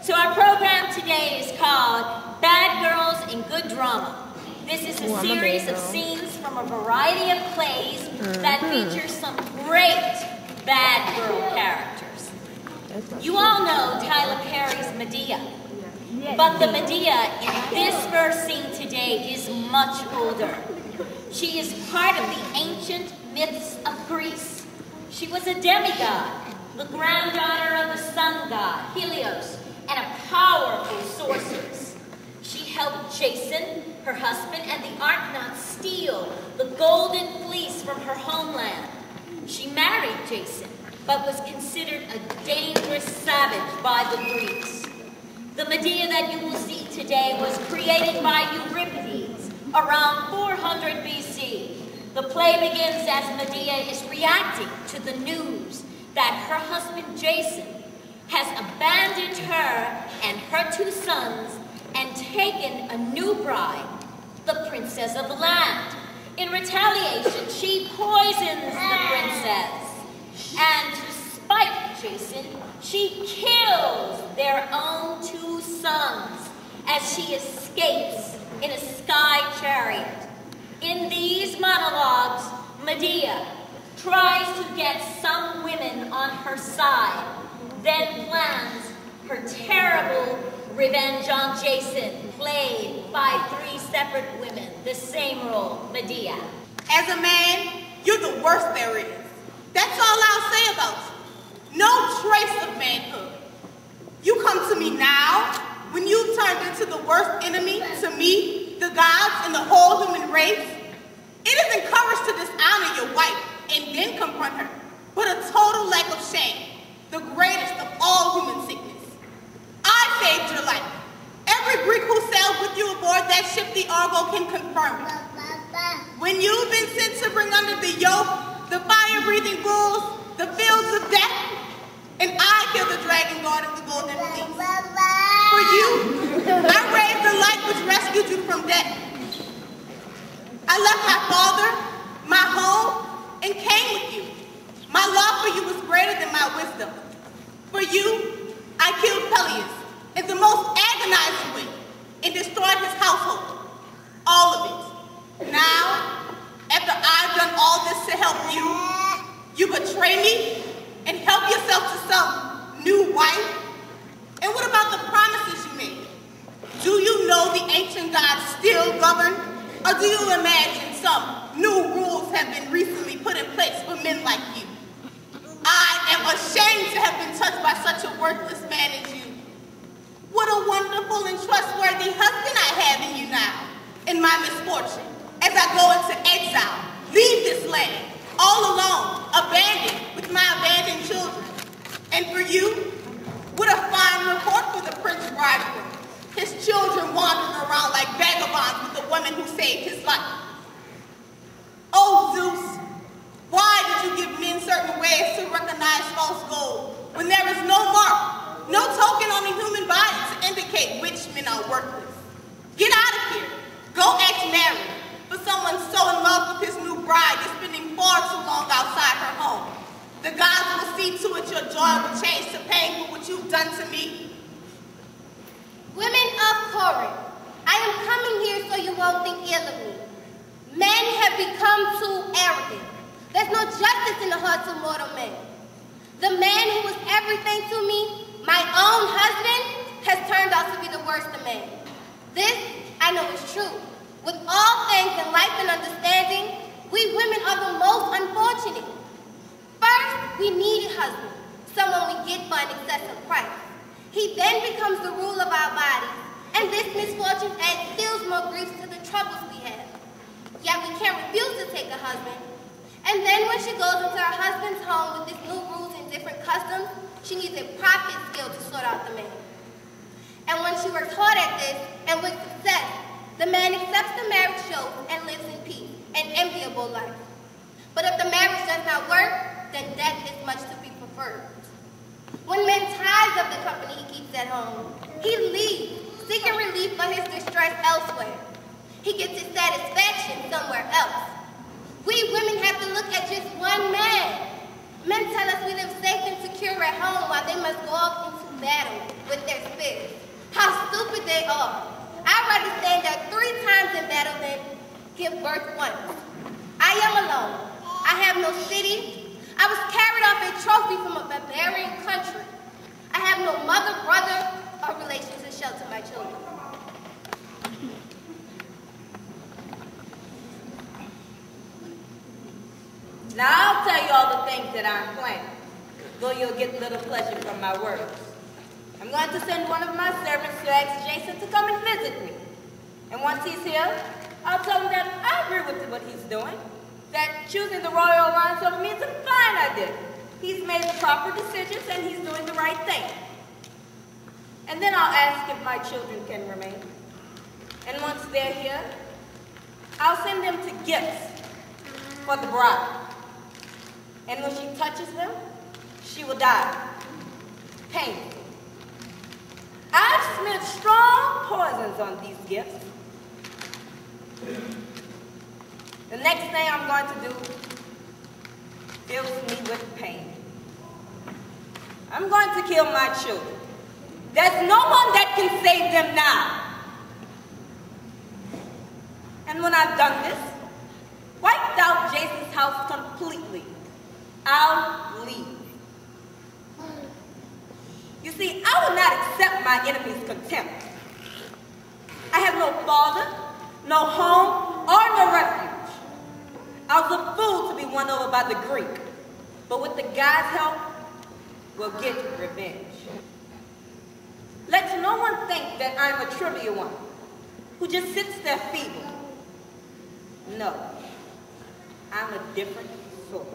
So our program today is called Bad Girls in Good Drama. This is a series of scenes from a variety of plays that feature some great bad girl characters. You all know Tyler Perry's Medea, but the Medea in this first scene today is much older. She is part of the ancient myths of Greece. She was a demigod, the granddaughter of the sun god, Helios, and a powerful sorceress. She helped Jason, her husband, and the Argonauts steal the golden fleece from her homeland. She married Jason, but was considered a dangerous savage by the Greeks. The Medea that you will see today was created by Euripides around 400 BC. The play begins as Medea is reacting to the news that her husband Jason has abandoned her and her two sons and taken a new bride, the princess of the land. In retaliation, she poisons the princess, and to spite Jason, she kills their own two sons as she escapes in a sky chariot. In these monologues, Medea tries to get some women on her side, then plans her terrible revenge on Jason, played by three separate women, the same role, Medea. As a man, you're the worst there is. That's all I'll say about you. No trace of manhood. You come to me now, when you turned into the worst enemy to me, the gods, and the whole human race. It isn't courage to dishonor your wife and then confront her, but a total lack of shame, the greatest of all human sickness. I saved your life. Every Greek who sailed with you aboard that ship, the Argo, can confirm it. When you've been sent to bring under the yoke, the fire-breathing bulls, the fields of death, and I killed the dragon guard of the golden fleece. For you, I raised the light which rescued you from death. I left my father, my home, and came with you. My love for you was greater than my wisdom. For you, I killed Peleus in the most agonizing way and destroyed his household. All of it. Now, after I've done all this to help you, you betray me and help yourself to some new wife? And what about the promises you made? Do you know the ancient gods still govern? Or do you imagine some new rules have been recently put in place for men like you? I am ashamed to have been touched by such a worthless man as you. What a wonderful and trustworthy husband I have in you now, in my misfortune, as I go into exile, leave this land, all alone, abandoned with my abandoned children. And for you, what a fine report for the prince bridegroom. His children wandering around like vagabonds with the woman who saved his life. Oh, Zeus, why did you give men certain ways to recognize false gold when there is no mark, no token on the human body to indicate which men are worthless? Get out of here. Go ask Mary, for someone so in love with his new bride is spending far too long outside her home. The gods will see to it your joy will change to pain for what you've done to me. Women of Corinth, I am coming here so you won't think ill of me. Men have become too arrogant. There's no justice in the hearts of mortal men. The man who was everything to me, my own husband, has turned out to be the worst of men. This, I know is true. With all things in life and understanding, we women are the most unfortunate. First, we need a husband, someone we get for an excessive price. He then becomes the rule of our bodies, and this misfortune adds still more grief to the troubles we have. Yet we can't refuse to take a husband. And then when she goes into her husband's home with his new rules and different customs, she needs a prophet skill to sort out the man. And when she works hard at this, and with success, the man accepts the marriage oath and lives in peace, an enviable life. But if the marriage does not work, then death is much to be preferred. When men tires of the company he keeps at home, he leaves, seeking relief for his distress elsewhere. He gets his satisfaction somewhere else. We women have to look at just one man. Men tell us we live safe and secure at home while they must go off into battle. with their spears. How stupid they are. I'd rather stand up 3 times in battle than give birth once. I am alone. I have no city. I was carried off a trophy from a barbarian country. I have no mother, brother, or relations to shelter my children. Now I'll tell you all the things that I'm planning, though you'll get little pleasure from my words. I'm going to send one of my servants to ask Jason to come and visit me. And once he's here, I'll tell him that I agree with what he's doing, that choosing the royal alliance over me is a fine idea. He's made the proper decisions and he's doing the right thing. And then I'll ask if my children can remain. And once they're here, I'll send them to gifts for the bride. And when she touches them, she will die. Painful. I've smeared strong poisons on these gifts. The next thing I'm going to do fills me with pain. I'm going to kill my children. There's no one that can save them now. And when I've done this, wiped out Jason's house completely, I'll leave. You see, I will not accept my enemy's contempt. I have no father, no home, or no refuge. I was a fool to be won over by the Greek, but with the God's help, we'll get revenge. Let no one think that I'm a trivial one, who just sits there feeble. No, I'm a different sort.